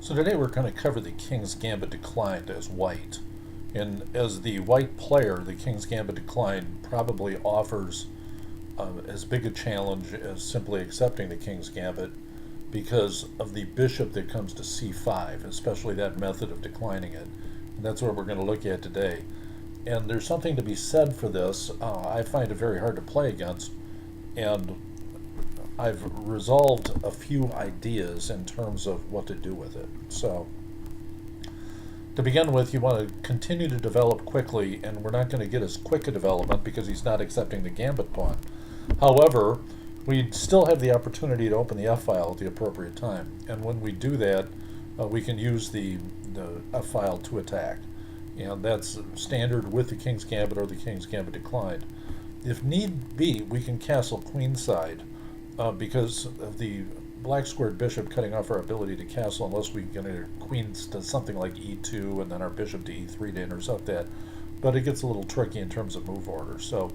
So today we're going to cover the King's Gambit Declined as white. And as the white player, the King's Gambit Declined probably offers as big a challenge as simply accepting the King's Gambit because of the bishop that comes to c5, especially that method of declining it. And that's what we're going to look at today. And there's something to be said for this. I find it very hard to play against, and I've resolved a few ideas in terms of what to do with it. So, to begin with, you want to continue to develop quickly, and we're not going to get as quick a development because he's not accepting the gambit pawn. However, we still have the opportunity to open the F file at the appropriate time, and when we do that, we can use the F file to attack. And that's standard with the King's Gambit or the King's Gambit Declined. If need be, we can castle queenside. Because of the black squared bishop cutting off our ability to castle unless we get our queens to something like e2 and then our bishop to e3 to intercept that. But it gets a little tricky in terms of move order. So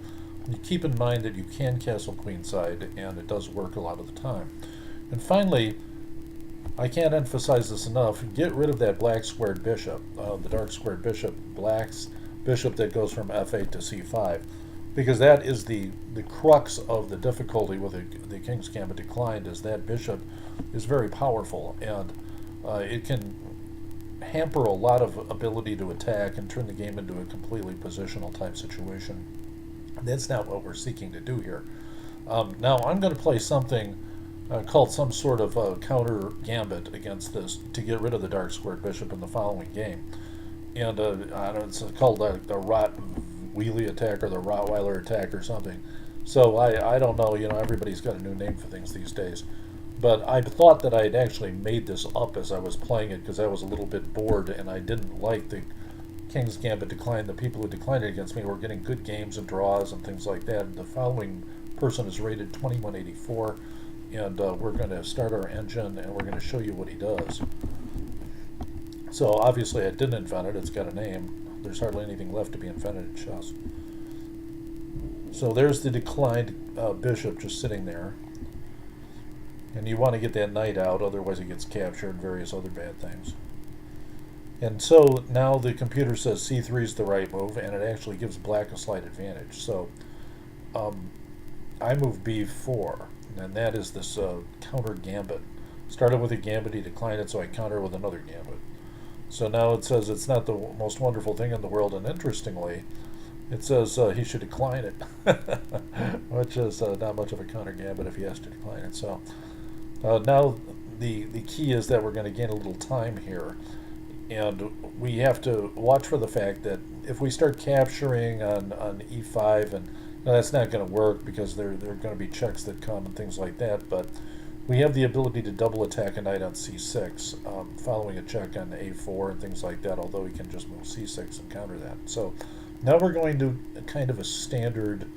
you keep in mind that you can castle queenside, and it does work a lot of the time. And finally, I can't emphasize this enough, get rid of that black squared bishop, the dark squared bishop, black's bishop that goes from f8 to c5. Because that is the crux of the difficulty with the King's Gambit Declined, is that bishop is very powerful, and it can hamper a lot of ability to attack and turn the game into a completely positional type situation. That's not what we're seeking to do here. Now I'm going to play something called some sort of counter gambit against this to get rid of the dark squared bishop in the following game. And I don't know, it's called the Rot Wheelie attack or the Rottweiler attack or something. So I don't know, everybody's got a new name for things these days. But I thought that I had actually made this up as I was playing it because I was a little bit bored and I didn't like the King's Gambit Declined. The people who declined it against me were getting good games and draws and things like that. The following person is rated 2184, and we're going to start our engine and we're going to show you what he does. So obviously I didn't invent it, it's got a name. There's hardly anything left to be invented in chess. So there's the declined bishop just sitting there. And you want to get that knight out, otherwise it gets captured and various other bad things. And so now the computer says c3 is the right move, and it actually gives black a slight advantage. So I move b4, and that is this counter gambit. Started with a gambit, he declined it, so I counter with another gambit. So now it says it's not the most wonderful thing in the world, and interestingly, it says he should decline it, which is not much of a counter gambit if he has to decline it. So now the key is that we're going to gain a little time here, and we have to watch for the fact that if we start capturing on e5, and that's not going to work because there are going to be checks that come and things like that, but we have the ability to double attack a knight on c6, following a check on a4 and things like that, although we can just move c6 and counter that. So now we're going to kind of a standard,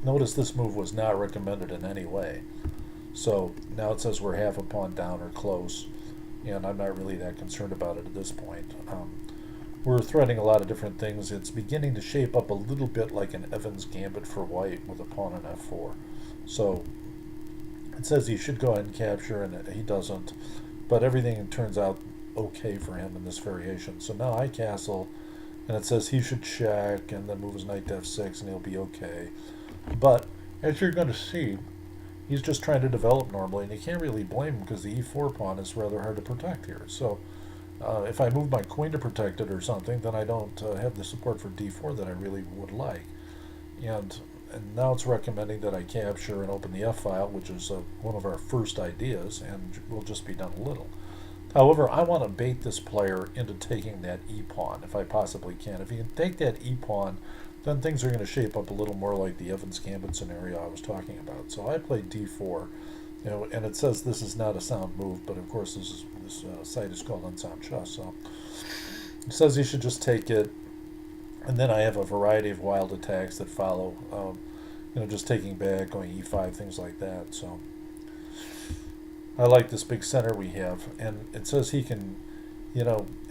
notice this move was not recommended in any way. So now it says we're half a pawn down or close, and I'm not really that concerned about it at this point. We're threading a lot of different things. It's beginning to shape up a little bit like an Evans gambit for white with a pawn on f4. So it says he should go ahead and capture, and he doesn't, but everything turns out okay for him in this variation. So now I castle, and it says he should check and then move his knight to f6 and he'll be okay. But as you're going to see, he's just trying to develop normally, and you can't really blame him because the e4 pawn is rather hard to protect here. So if I move my queen to protect it or something, then I don't have the support for d4 that I really would like. And now it's recommending that I capture and open the F file, which is one of our first ideas, and we'll just be done a little. However, I want to bait this player into taking that e-pawn if I possibly can. If he can take that e-pawn, then things are going to shape up a little more like the Evans Gambit scenario I was talking about. So I played d4, and it says this is not a sound move, but of course this site is called Unsound Chess. So it says he should just take it. And then I have a variety of wild attacks that follow, just taking back, going e5, things like that. So I like this big center we have, and it says he can,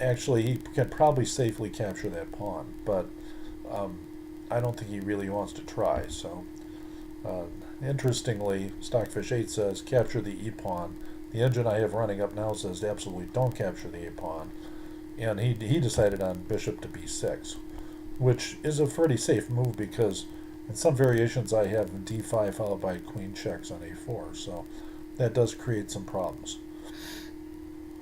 actually he can probably safely capture that pawn, but I don't think he really wants to try. So Interestingly, Stockfish 8 says capture the e-pawn, The engine I have running up now says absolutely don't capture the a-pawn, and he decided on bishop to b6, which is a pretty safe move because in some variations I have d5 followed by queen checks on a4, so that does create some problems.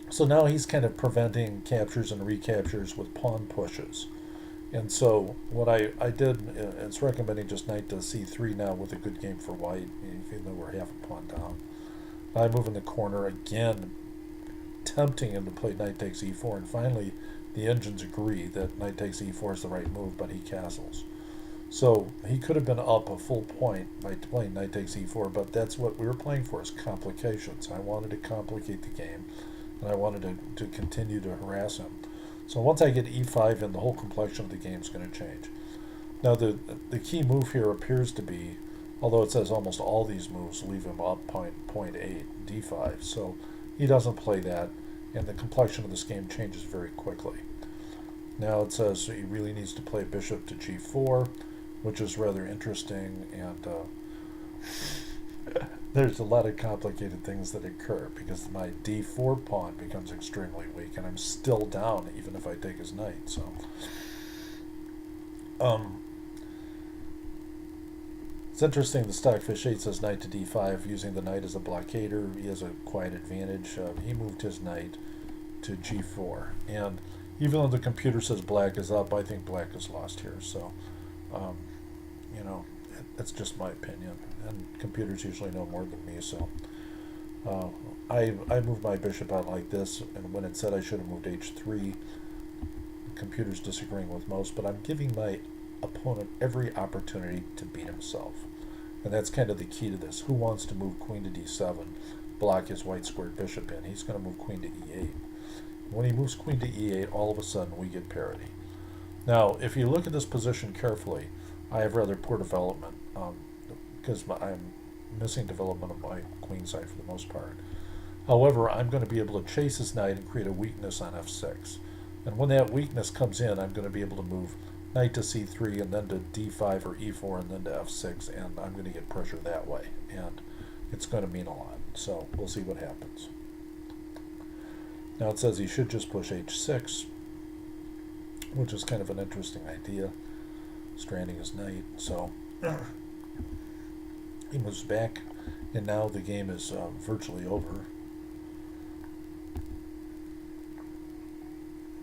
So now he's kind of preventing captures and recaptures with pawn pushes. And so what I did, it's recommending just knight to c3 now with a good game for white, even though we're half a pawn down. I move in the corner again, tempting him to play knight takes e4, and finally the engines agree that knight takes e4 is the right move, but he castles. So he could have been up a full point by playing knight takes e4, but that's what we were playing for, is complications. I wanted to complicate the game, and I wanted to continue to harass him. So once I get e5 in, the whole complexion of the game is going to change. Now the key move here appears to be, although it says almost all these moves leave him up point 8, d5, so he doesn't play that, and the complexion of this game changes very quickly. Now it says he really needs to play bishop to g4, which is rather interesting, and there's a lot of complicated things that occur because my d4 pawn becomes extremely weak, and I'm still down even if I take his knight. So it's interesting, the Stockfish 8 says knight to d5, using the knight as a blockader. He has a quiet advantage. He moved his knight to g4, and even though the computer says black is up, I think black is lost here. So you know, that's just my opinion, and computers usually know more than me. So I moved my bishop out like this, and when it said I should have moved h3, the computer's disagreeing with most, but I'm giving my opponent every opportunity to beat himself, and that's kind of the key to this. Who wants to move queen to d7, block his white squared bishop in? He's going to move queen to e8. When he moves queen to e8, all of a sudden we get parity. Now, if you look at this position carefully, I have rather poor development because I'm missing development of my queen side for the most part. However, I'm going to be able to chase his knight and create a weakness on f6. And when that weakness comes in, I'm going to be able to move knight to c3 and then to d5 or e4 and then to f6, and I'm going to get pressure that way. And it's going to mean a lot. So we'll see what happens. Now it says he should just push h6, which is kind of an interesting idea, stranding his knight. So he moves back, and now the game is virtually over.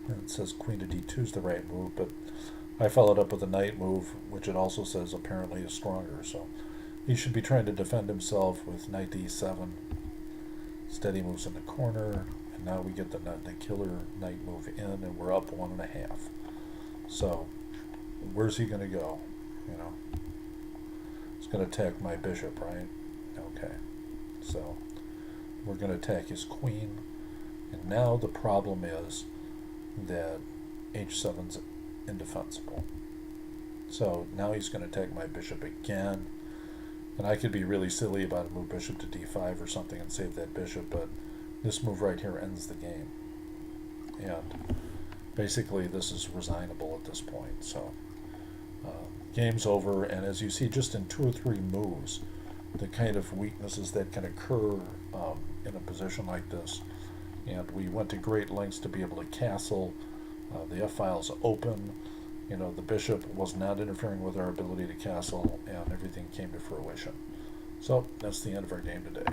And it says queen to d2 is the right move, but I followed up with a knight move, which it also says apparently is stronger. So he should be trying to defend himself with knight to e7. Instead he moves in the corner, and now we get the killer knight move in, and we're up 1.5. So where's he going to go? You know, he's going to attack my bishop, right? Okay. So we're going to attack his queen, and now the problem is that h7's indefensible. So now he's going to attack my bishop again, and I could be really silly about a move bishop to d5 or something and save that bishop, but this move right here ends the game. And basically this is resignable at this point. So game's over, and as you see, just in 2 or 3 moves, the kind of weaknesses that can occur in a position like this. And we went to great lengths to be able to castle. The f-file is open. You know, the bishop was not interfering with our ability to castle, and everything came to fruition. So that's the end of our game today.